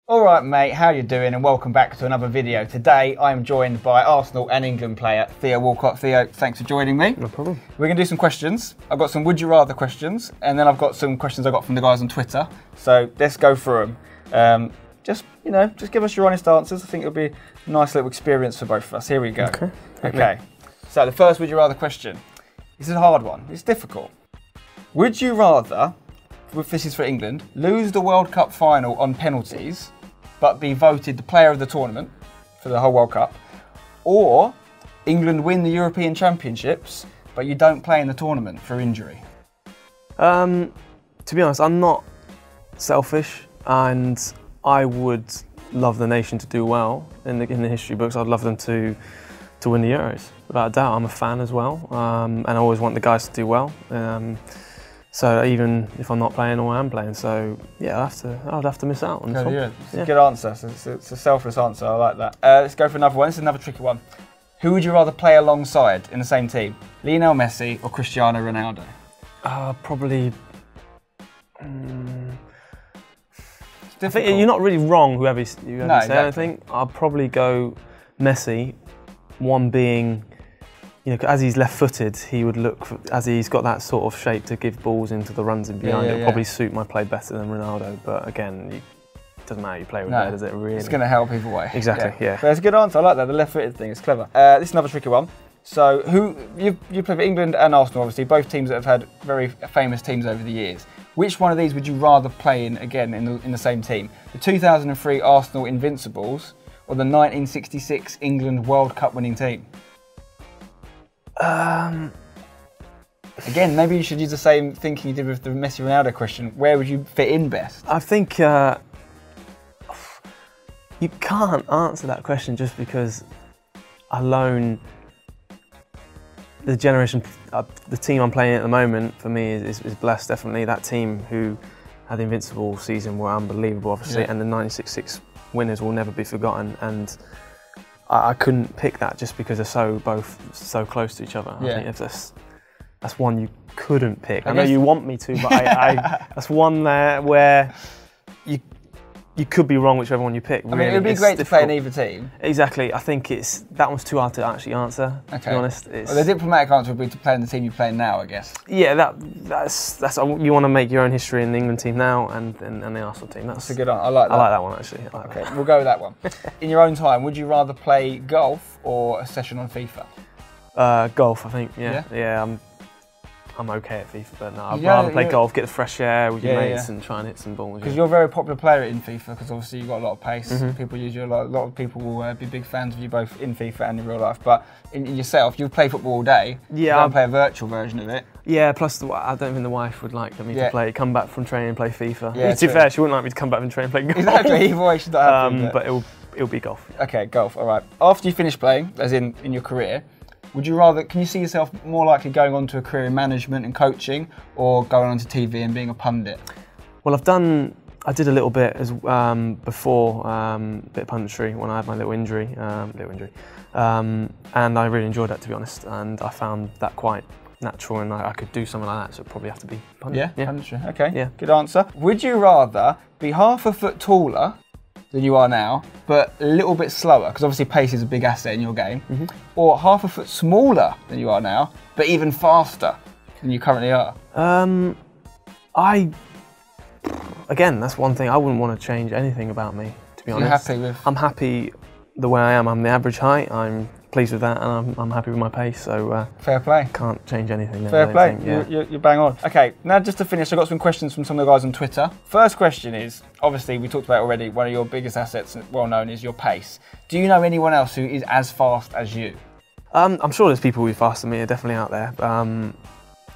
All right, mate, how you doing? And welcome back to another video. Today, I'm joined by Arsenal and England player Theo Walcott. Theo, thanks for joining me. No problem. We're going to do some questions. I've got some would you rather questions, and then I've got some questions I got from the guys on Twitter. So let's go through them. Just give us your honest answers. I think it'll be a nice little experience for both of us. Here we go. Okay. So the first would you rather question. This is a hard one. It's difficult. Would you rather, this is for England, lose the World Cup final on penalties, but be voted the player of the tournament for the whole World Cup, or England win the European Championships, but you don't play in the tournament for injury? To be honest, I'm not selfish, and I would love the nation to do well in the history books. I'd love them to win the Euros, without a doubt. I'm a fan as well, and I always want the guys to do well. So even if I'm not playing or I am playing, so yeah, I'd have to miss out on this one. Yeah, it's a good answer. It's a selfless answer. I like that. Let's go for another one. This is another tricky one. Who would you rather play alongside in the same team, Lionel Messi or Cristiano Ronaldo? Probably. I think you're not really wrong. Whoever you say, exactly. I think I'll probably go Messi. One being, as he's left-footed, he would look, as he's got that sort of shape to give balls into the runs in behind. It'll probably suit my play better than Ronaldo. But again, it doesnly matter. You play with that, does it? Really? It's going to help either way. Exactly. Yeah. But it's a good answer. I like that. The left-footed thing is clever. This is another tricky one. So, you play for England and Arsenal, obviously, both teams that have had very famous teams over the years. Which one of these would you rather play in again in the same team? The 2003 Arsenal Invincibles or the 1966 England World Cup winning team? Again, maybe you should use the same thinking you did with the Messi Ronaldo question. Where would you fit in best? I think you can't answer that question just because alone the generation, the team I'm playing at the moment for me is blessed. Definitely that team who had the Invincible season were unbelievable, obviously, and the 1966 winners will never be forgotten. And I couldn't pick that just because they're both so close to each other. I think if that's one you couldn't pick. I know you want me to, but that's one there where you could be wrong whichever one you pick. Really. I mean, it would be great to play in either team. Exactly. I think that one's too hard to actually answer, to be honest. Well, the diplomatic answer would be to play in the team you're playing now, I guess. Yeah, that's you want to make your own history in the England team now and the Arsenal team. That's a good answer. I like that. I like that one, actually. Okay, we'll go with that one. In your own time, would you rather play golf or a session on FIFA? Golf, I think, yeah. I'm okay at FIFA, but no, I'd rather play golf, get the fresh air with your mates and try and hit some balls. Because you're a very popular player in FIFA, because obviously you've got a lot of pace. People use you a lot. A lot of people will be big fans of you both in FIFA and in real life. But in yourself, you play football all day. Yeah, you don't play a virtual version of it. Yeah, plus I don't think the wife would like me to come back from training and play FIFA. Yeah, to be fair, she wouldn't like me to come back from training and play golf. Exactly, either way she's not happy. But it'll be golf. Okay, golf, all right. After you finish playing, as in your career, can you see yourself more likely going on to a career in management and coaching, or going on to TV and being a pundit? Well, I did a little bit before, a bit of punditry when I had my little injury, and I really enjoyed that, to be honest, and I found that quite natural, and I could do something like that, so it'd probably have to be pundit. Yeah, punditry, okay, good answer. Would you rather be half a foot taller than you are now, but a little bit slower, because obviously pace is a big asset in your game, or half a foot smaller than you are now, but even faster than you currently are? Again, that's one thing, I wouldn't want to change anything about me, to be honest. You're happy with? I'm happy the way I am. I'm the average height, I'm pleased with that, and I'm happy with my pace, so fair play. Can't change anything. Fair play, you're bang on. Okay, now just to finish, I've got some questions from some of the guys on Twitter. First question is, obviously we talked about it already, one of your biggest assets, well known, is your pace. Do you know anyone else who is as fast as you? I'm sure there's people who are faster than me, are definitely out there.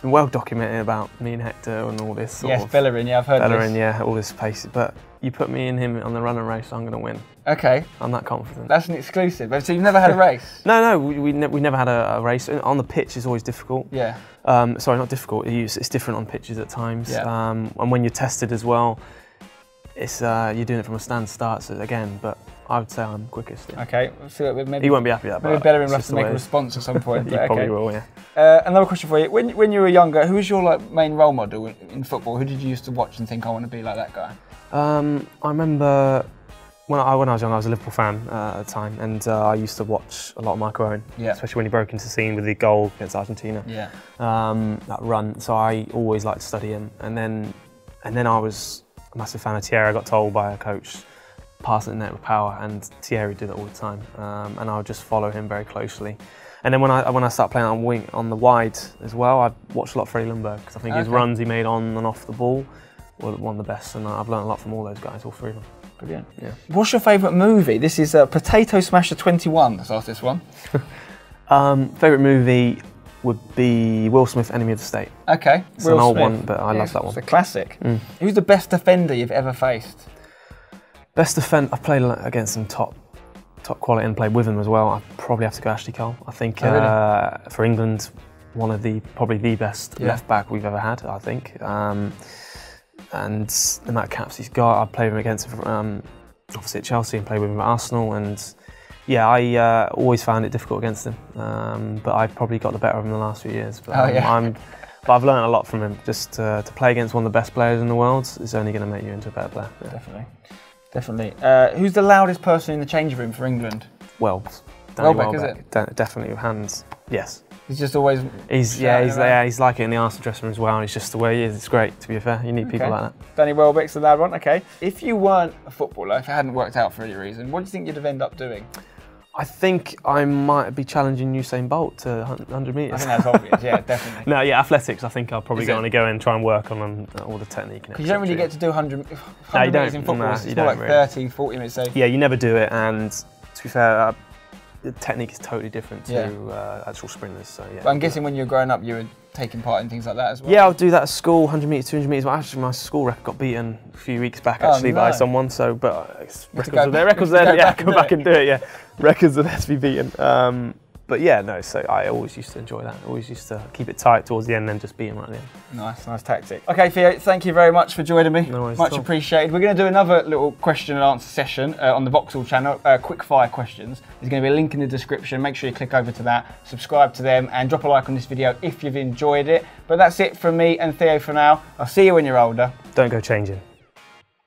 Well documented about me and Hector and all this sort of... Bellerin, I've heard Bellerin, all this pace, but you put me and him on the running race, I'm going to win. Okay. I'm that confident. That's an exclusive. So you've never had a race? No, we never had a race. On the pitch is always difficult. Yeah. Sorry, not difficult. It's different on pitches at times. Yeah. And when you're tested as well, it's you're doing it from a stand-start, so again, but I would say I'm quickest. Yeah. Okay. So maybe he won't be happy with that. Maybe Bellerin will have to make a response at some point. He probably will, yeah. Another question for you. When you were younger, who was your main role model in football? Who did you used to watch and think, I want to be like that guy? I remember When I was young, I was a Liverpool fan at the time, and I used to watch a lot of Michael Owen, especially when he broke into the scene with the goal against Argentina. That run. So I always liked to study him, and then I was a massive fan of Thierry. I got told by a coach, pass it in net with power, and Thierry did it all the time, and I would just follow him very closely. And then when I started playing on wing, on the wide as well, I watched a lot of Freddie Ljungberg, because I think his runs he made on and off the ball were one of the best, and I've learned a lot from all those guys, all three of them. Brilliant. Yeah. What's your favourite movie? This is Potato Smasher 21. Let's ask this one. Favourite movie would be Will Smith, Enemy of the State. Okay. It's an old one, but I love that one. It's a classic. Who's the best defender you've ever faced? Best defender, I've played against some top quality and played with him as well. I'd probably have to go Ashley Cole. I think for England, one of probably the best left back we've ever had, I think. And the amount of caps he's got, I played with him against obviously at Chelsea and played with him at Arsenal, and yeah, I always found it difficult against him, but I've probably got the better of him in the last few years. But, but I've learned a lot from him. Just to play against one of the best players in the world is only going to make you into a better player. Yeah. Definitely. Who's the loudest person in the changing room for England? Welbeck, is it? Definitely with hands. Yes. He's just always. He's like it in the Arsenal dressing room as well. He's just the way he is. It's great. To be fair, you need people like that. Danny Welbeck's the loud one. Okay. If you weren't a footballer, if it hadn't worked out for any reason, what do you think you'd have ended up doing? I think I might be challenging Usain Bolt to 100 metres. I think that's obvious. Yeah, definitely. No, yeah, athletics. I think I'll probably go in and try and work on all the technique. Because you don't really get to do 100 metres in football. It's more like really. 30, 40 minutes. So. Yeah, you never do it, and to be fair, the technique is totally different to actual sprinters. So yeah. But I'm guessing when you were growing up, you were taking part in things like that as well. Yeah, I'll do that at school, 100 metres, 200 metres. Well, actually, my school record got beaten a few weeks back by someone. So, but records there. Yeah, come back and do it. Yeah, records are there to be beaten. But yeah, no. So I always used to enjoy that. I always used to keep it tight towards the end, and then just beat him right at the end. Nice tactic. Okay, Theo, thank you very much for joining me. No worries. Much appreciated. We're going to do another little question and answer session on the Vauxhall channel, quick fire questions. There's going to be a link in the description. Make sure you click over to that, subscribe to them, and drop a like on this video if you've enjoyed it. But that's it from me and Theo for now. I'll see you when you're older. Don't go changing.